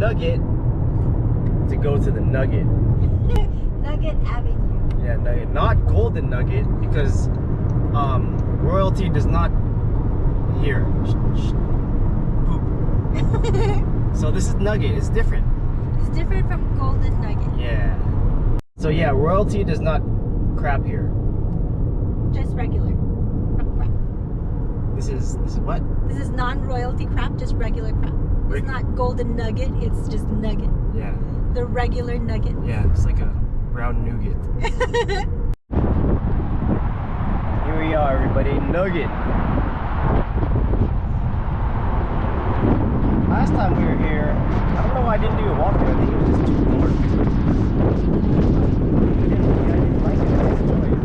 Nugget to go to the Nugget. Nugget Avenue. Yeah, Nugget. Not Golden Nugget because royalty does not here. Poop. So this is Nugget. It's different. It's different from Golden Nugget. Yeah. So yeah, royalty does not crap here. Just regular crap. This is what? This is non-royalty crap, just regular crap. It's not Golden Nugget, it's just Nugget. Yeah. The regular Nugget. Yeah, it's like a brown nougat. Here we are, everybody. Nugget. Last time we were here, I don't know why I didn't do a walkthrough. I think it was just too dark. I didn't like it. I didn't enjoy it.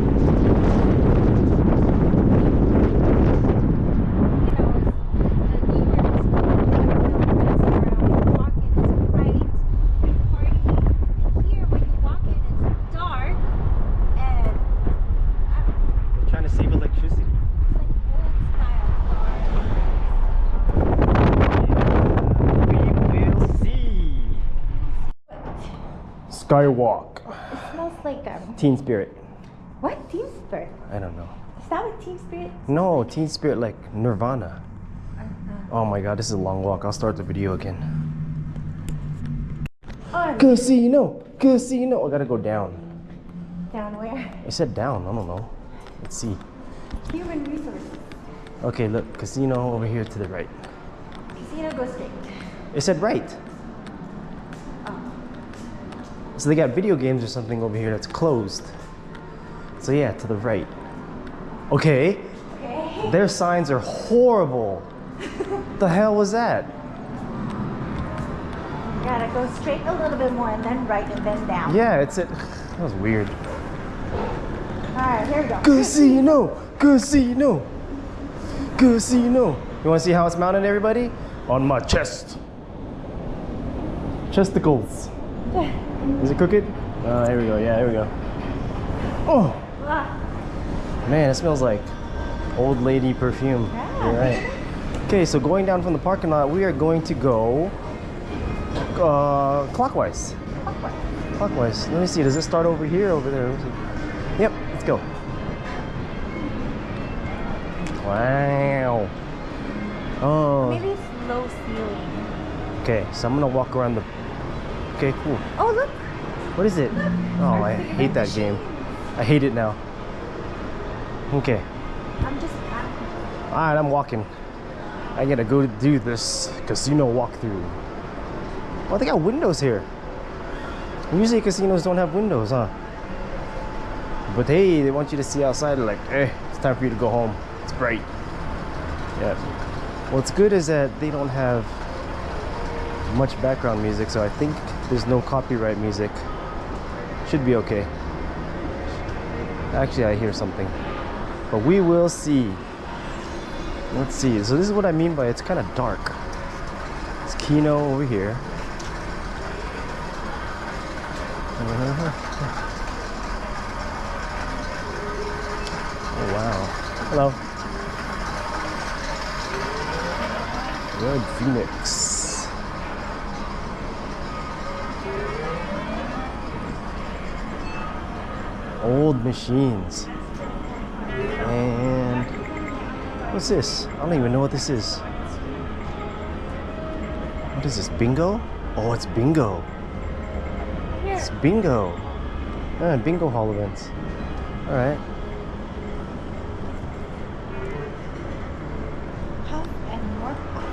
Skywalk. It smells like Teen Spirit. what? Teen Spirit? I don't know. Is that what Teen Spirit? No, Teen Spirit like Nirvana. Oh my god, this is a long walk. I'll start the video again. Casino! Casino! I gotta go down. Down where? I said down, I don't know. Let's see. Human resources. Okay, look, casino over here to the right. Casino, go straight. It said right. So they got video games or something over here that's closed. So yeah, to the right. Okay. Okay. Their signs are horrible. The hell was that? You gotta go straight a little bit more and then right and then down. Yeah, it's it. That was weird. Alright, here we go. Casino! Casino! Casino! You wanna see how it's mounted, everybody? On my chest. Chesticles. Is it crooked? Here we go. Yeah, here we go. Oh! Man, it smells like old lady perfume. Yeah. You're right. Okay, so going down from the parking lot, we are going to go clockwise. Clockwise. Let me see. Does it start over here, over there? Yep. Let's go. Wow. Oh. Maybe it's low ceiling. Okay, so I'm gonna walk around the. Okay, cool. Oh, look. What is it? Oh, I hate that game. I hate it now. Okay. I'm just. Alright, I'm walking. I gotta go do this casino walkthrough. Oh, they got windows here. Usually casinos don't have windows, huh? But hey, they want you to see outside. They're like, it's time for you to go home. It's bright. Yeah. What's good is that they don't have much background music, so I think there's no copyright music. Should be okay. Actually, I hear something. But we will see. Let's see. So this is what I mean by it's kind of dark. It's Kino over here. Oh wow. Hello. Red Phoenix. Old machines. And what's this? I don't even know what this is. What is this? Bingo? Oh, it's bingo. It's bingo. Bingo hall events. All right. Huff and more puff.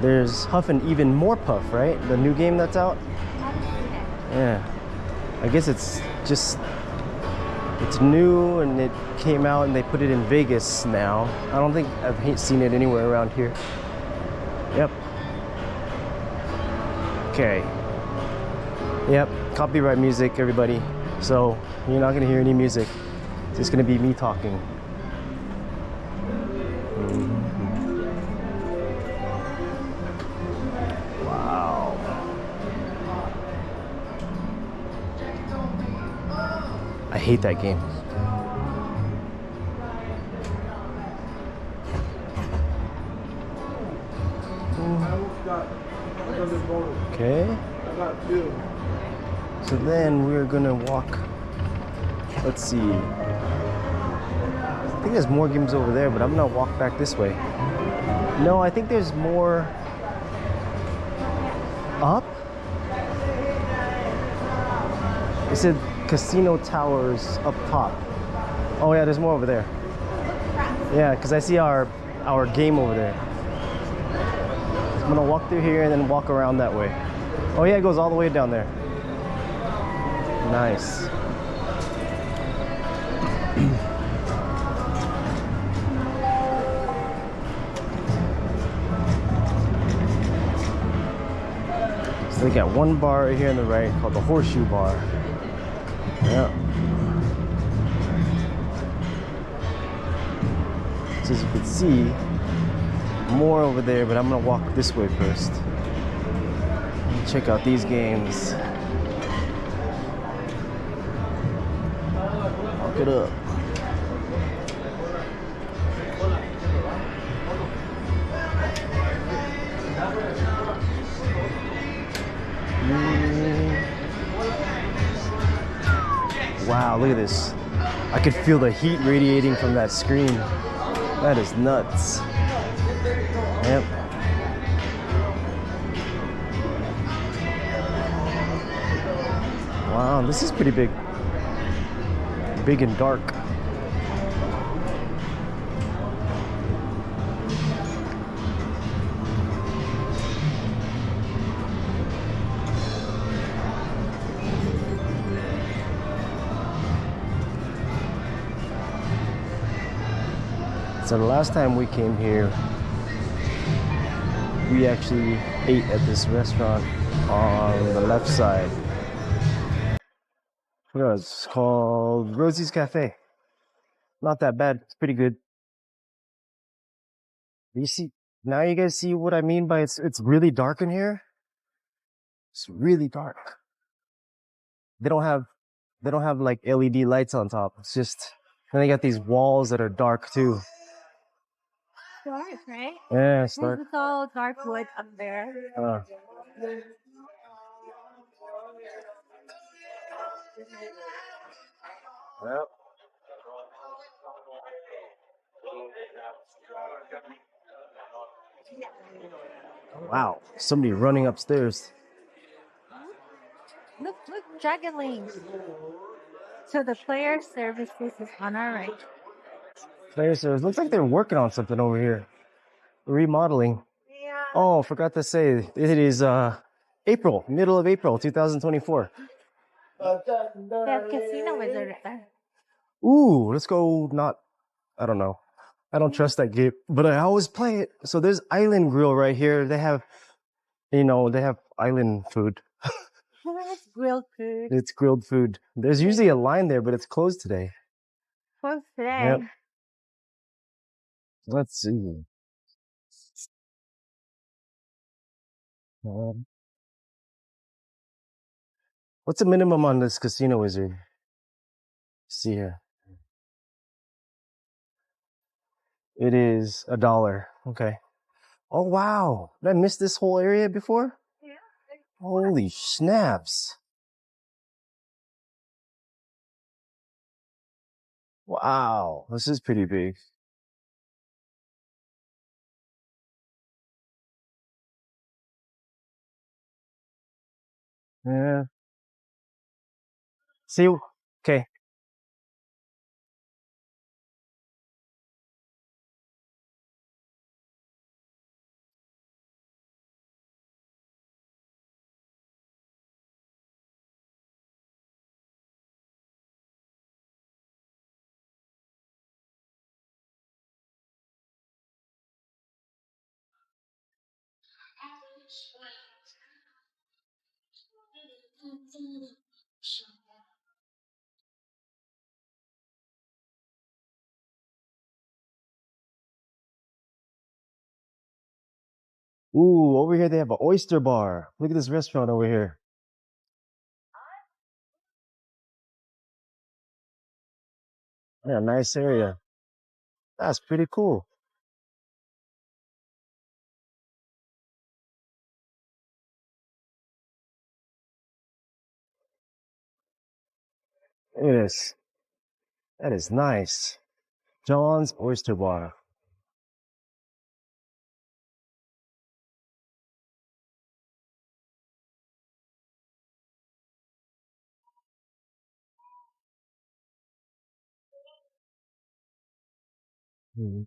There's Huff and Even More Puff, right? The new game that's out. Yeah. I guess it's just. It's new and it came out and they put it in Vegas now. I don't think I've seen it anywhere around here. Yep. Okay. Yep. Copyright music, everybody. So you're not gonna hear any music. It's just gonna be me talking. Wow. I hate that game. Okay. So then we're gonna walk. Let's see. I think there's more games over there, but I'm gonna walk back this way. No, I think there's more up. It said casino towers up top. Oh yeah, there's more over there. Yeah, because I see our game over there. So I'm gonna walk through here and then walk around that way. Oh yeah, it goes all the way down there. Nice. So they got one bar right here on the right called the Horseshoe Bar. Yeah. So as you can see, more over there, but I'm gonna walk this way first. Check out these games. Look it up. Wow, look at this. I could feel the heat radiating from that screen. That is nuts. Yep. Wow, this is pretty big. Big and dark. So the last time we came here, we actually ate at this restaurant on the left side. It's called Rosie's Cafe. Not that bad. It's pretty good. You see, now you guys see what I mean by it's really dark in here. It's really dark. They don't have like LED lights on top. It's just, and they got these walls that are dark too. Dark, right? Yeah, it's dark. It's all dark wood up there. Yep. Wow, somebody running upstairs. Look, Dragon Link. So the player services is on our right. Player service. Looks like they're working on something over here. Remodeling. Yeah. Oh, forgot to say, it is April, middle of April, 2024. They have Casino Resort there. Ooh, let's go. I don't know. I don't trust that game, but I always play it. So there's Island Grill right here. They have island food. It's grilled food. It's grilled food. There's usually a line there, but it's closed today. Closed today. Yep. Let's see. What's the minimum on this Casino Wizard? See here. It is $1. Okay. Oh wow. Did I miss this whole area before? Yeah. Holy snaps. Wow. This is pretty big. Yeah. See, okay. Ooh, over here they have an oyster bar. Look at this restaurant over here. Yeah, nice area. That's pretty cool. Look at this. That is nice. John's Oyster Bar. Mhm.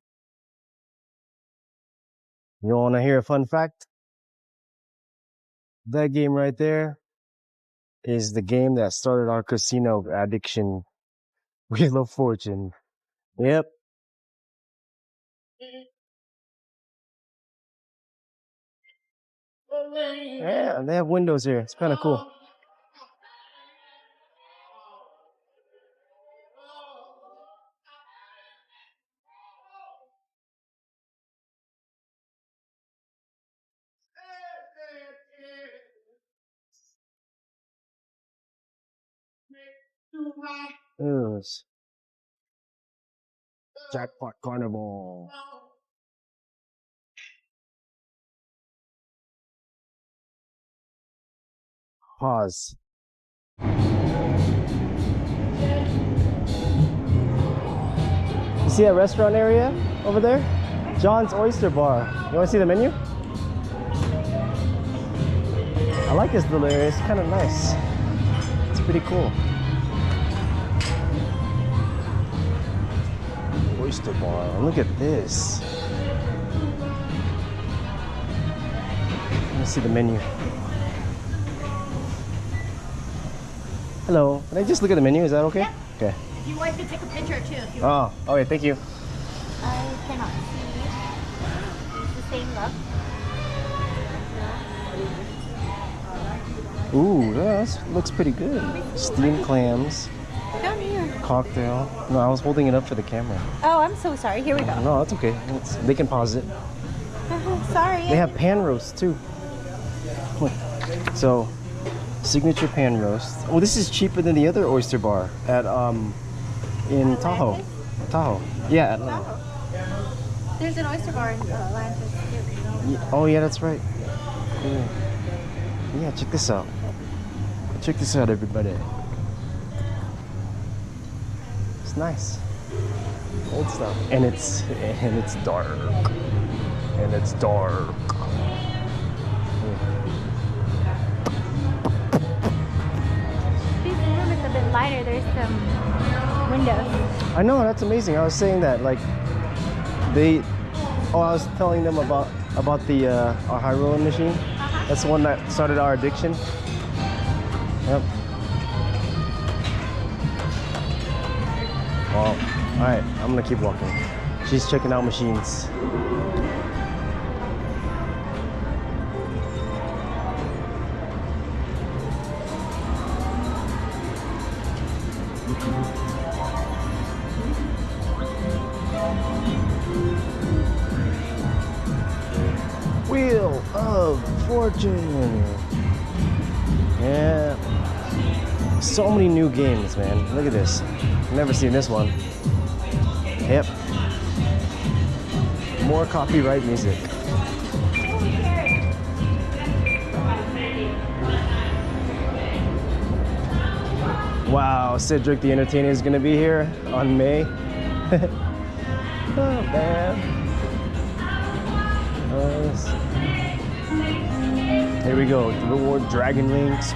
You want to hear a fun fact? That game right there is the game that started our casino addiction. Wheel of Fortune. Yep. Yeah, they have windows here. It's kind of cool. Yes. Jackpot Carnival. Pause. You see that restaurant area over there? John's Oyster Bar. You want to see the menu? I like this little area. It's kind of nice. It's pretty cool. Oyster Bar. Look at this. Let me see the menu. Hello. Can I just look at the menu? Is that okay? Yeah. Okay. If you want to take a picture too. If you Oh, okay. Thank you. I cannot see. It's the same look. Ooh, that looks pretty good. Steamed clams, Don't even. cocktail. No, I was holding it up for the camera. Oh, I'm so sorry. Here we go. No, that's okay. They can pause it. Sorry. They have pan roast too. Look. So, signature pan roast. Oh, this is cheaper than the other oyster bar at in Tahoe. Tahoe. Yeah. There's an oyster bar in Atlantis too. Oh yeah, that's right. Yeah. Yeah, check this out. Check this out, everybody. It's nice. Old stuff. And it's dark. And it's dark. This room is a bit lighter. There's some windows. I know, that's amazing. I was saying that like I was telling them about the our high rolling machine. That's the one that started our addiction. Yep. Well, all right, I'm gonna keep walking. She's checking out machines. Wheel of Fortune. Yeah. So many new games, man. Look at this. Never seen this one. Yep. More copyright music. Wow, Cedric the Entertainer is gonna be here on May. Oh man. Here we go. Reward Dragon Rings.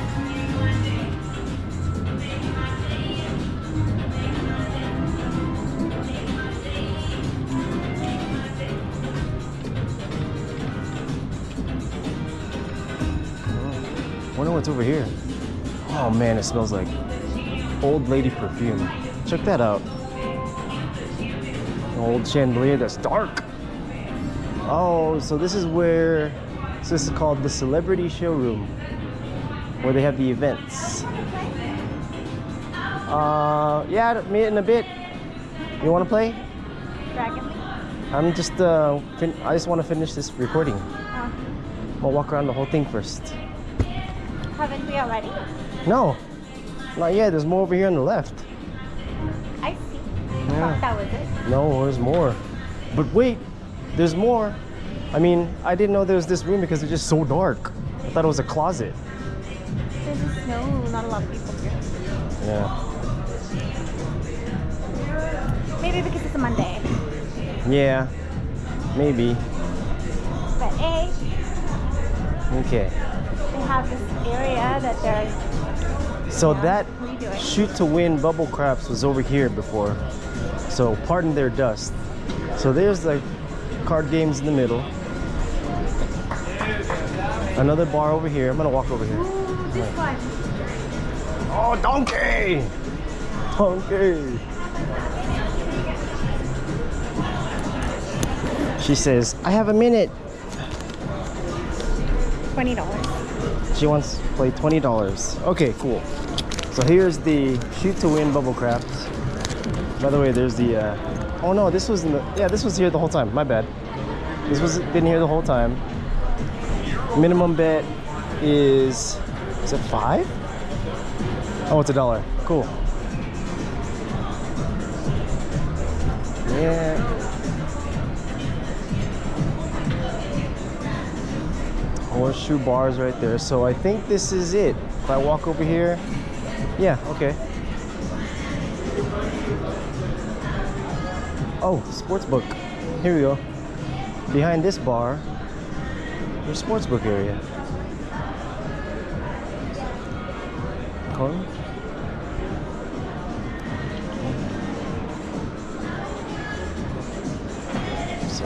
Wonder what's over here. Oh man, it smells like old lady perfume. Check that out. Old chandelier that's dark. Oh, so this is called the Celebrity Showroom, where they have the events. Yeah, in a bit. You want to play? Dragon. I just want to finish this recording. Oh. I'll walk around the whole thing first. Haven't we already? No, not yet. There's more over here on the left. I see. Yeah. Thought that was it. No, there's more. But wait, there's more. I mean, I didn't know there was this room because it's just so dark. I thought it was a closet. There's just not a lot of people here. Yeah. Maybe because it's a Monday. Yeah, maybe. But A, Okay. they have this area that they're So that redoing. shoot to win bubble craps was over here before. So pardon their dust. So there's like card games in the middle. Another bar over here. I'm gonna walk over here. Ooh, this one. Oh, donkey! Donkey! She says, I have a minute. $20. She wants to play $20. Okay, cool. So here's the shoot to win bubble craps. By the way, there's the, oh no, this was in the, yeah, this was here the whole time. My bad. This was been here the whole time. Minimum bet is it $5? Oh, it's $1. Cool. Yeah. Horseshoe bars right there. So I think this is it. If I walk over here, yeah, okay. Oh, Sportsbook. Here we go. Behind this bar, there's Sportsbook area. Okay. So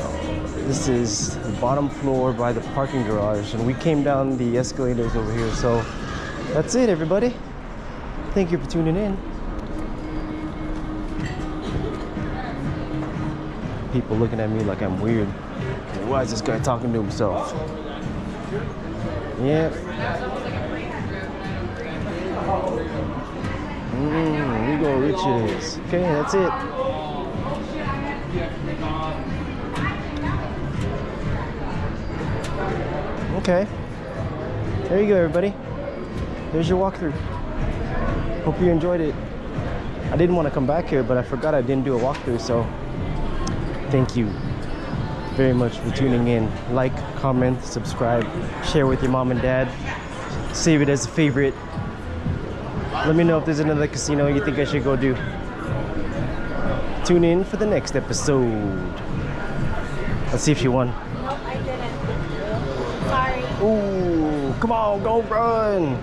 this is the bottom floor by the parking garage, and we came down the escalators over here. So that's it, everybody. Thank you for tuning in. People looking at me like I'm weird. Why is this guy talking to himself? Yeah. We go riches. Okay, that's it. Okay. There you go, everybody. There's your walkthrough. Hope you enjoyed it. I didn't want to come back here, but I forgot I didn't do a walkthrough, so thank you very much for tuning in. Like, comment, subscribe, share with your mom and dad. Save it as a favorite. Let me know if there's another casino you think I should go do. Tune in for the next episode. Let's see if she won. Nope, I didn't. Sorry. Ooh, come on, go run.